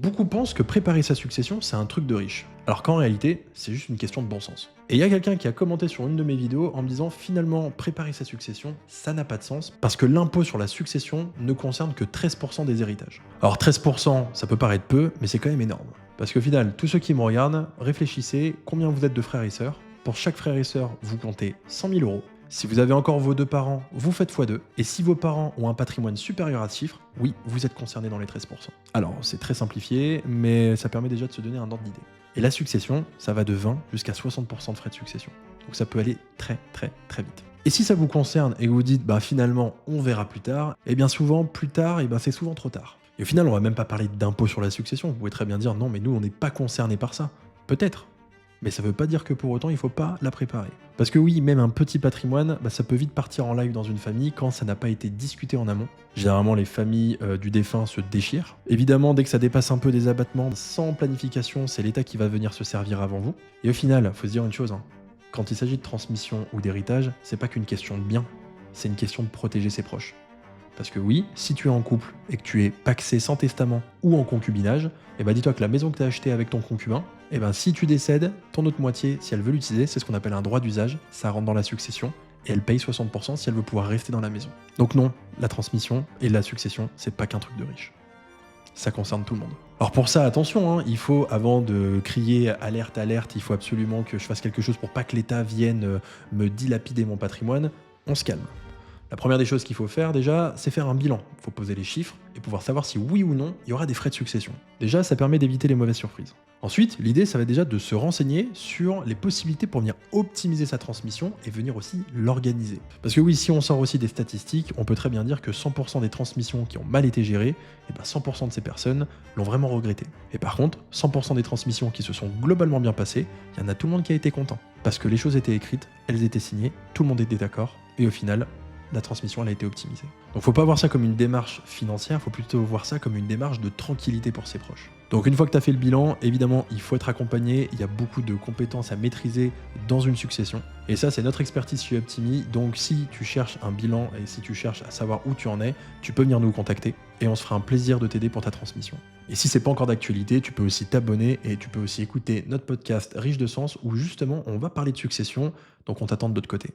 Beaucoup pensent que préparer sa succession, c'est un truc de riche. Alors qu'en réalité, c'est juste une question de bon sens. Et il y a quelqu'un qui a commenté sur une de mes vidéos en me disant finalement, préparer sa succession, ça n'a pas de sens parce que l'impôt sur la succession ne concerne que 13% des héritages. Alors 13%, ça peut paraître peu, mais c'est quand même énorme. Parce qu'au final, tous ceux qui me regardent, réfléchissez combien vous êtes de frères et sœurs. Pour chaque frère et sœur, vous comptez 100 000 euros. Si vous avez encore vos deux parents, vous faites x2. Et si vos parents ont un patrimoine supérieur à ce chiffre, oui, vous êtes concerné dans les 13%. Alors, c'est très simplifié, mais ça permet déjà de se donner un ordre d'idée. Et la succession, ça va de 20 jusqu'à 60% de frais de succession. Donc ça peut aller très vite. Et si ça vous concerne et que vous dites, finalement, on verra plus tard, et bien souvent, plus tard, c'est souvent trop tard. Et au final, on va même pas parler d'impôt sur la succession. Vous pouvez très bien dire, non, mais nous, on n'est pas concernés par ça. Peut-être. Mais ça veut pas dire que pour autant il faut pas la préparer. Parce que oui, même un petit patrimoine, ça peut vite partir en live dans une famille quand ça n'a pas été discuté en amont. Généralement les familles du défunt se déchirent. Évidemment, dès que ça dépasse un peu des abattements, sans planification, c'est l'État qui va venir se servir avant vous. Et au final, faut se dire une chose, quand il s'agit de transmission ou d'héritage, c'est pas qu'une question de bien, c'est une question de protéger ses proches. Parce que oui, si tu es en couple et que tu es pacsé sans testament ou en concubinage, dis-toi que la maison que tu as achetée avec ton concubin, si tu décèdes, ton autre moitié, si elle veut l'utiliser, c'est ce qu'on appelle un droit d'usage, ça rentre dans la succession, et elle paye 60% si elle veut pouvoir rester dans la maison. Donc non, la transmission et la succession, c'est pas qu'un truc de riche. Ça concerne tout le monde. Alors pour ça, attention, il faut, avant de crier alerte, alerte, il faut absolument que je fasse quelque chose pour pas que l'État vienne me dilapider mon patrimoine, on se calme. La première des choses qu'il faut faire déjà, c'est faire un bilan. Il faut poser les chiffres et pouvoir savoir si oui ou non il y aura des frais de succession. Déjà, ça permet d'éviter les mauvaises surprises. Ensuite, l'idée, ça va déjà de se renseigner sur les possibilités pour venir optimiser sa transmission et venir aussi l'organiser. Parce que oui, si on sort aussi des statistiques, on peut très bien dire que 100% des transmissions qui ont mal été gérées, 100% de ces personnes l'ont vraiment regretté. Et par contre, 100% des transmissions qui se sont globalement bien passées, il y en a tout le monde qui a été content. Parce que les choses étaient écrites, elles étaient signées, tout le monde était d'accord, et au final, la transmission elle a été optimisée. Donc faut pas voir ça comme une démarche financière, faut plutôt voir ça comme une démarche de tranquillité pour ses proches. Donc une fois que tu as fait le bilan, évidemment, il faut être accompagné, il y a beaucoup de compétences à maîtriser dans une succession. Et ça, c'est notre expertise chez Optimi. Donc si tu cherches un bilan et si tu cherches à savoir où tu en es, tu peux venir nous contacter et on se fera un plaisir de t'aider pour ta transmission. Et si c'est pas encore d'actualité, tu peux aussi t'abonner et tu peux aussi écouter notre podcast Riche de Sens où justement on va parler de succession, donc on t'attend de l'autre côté.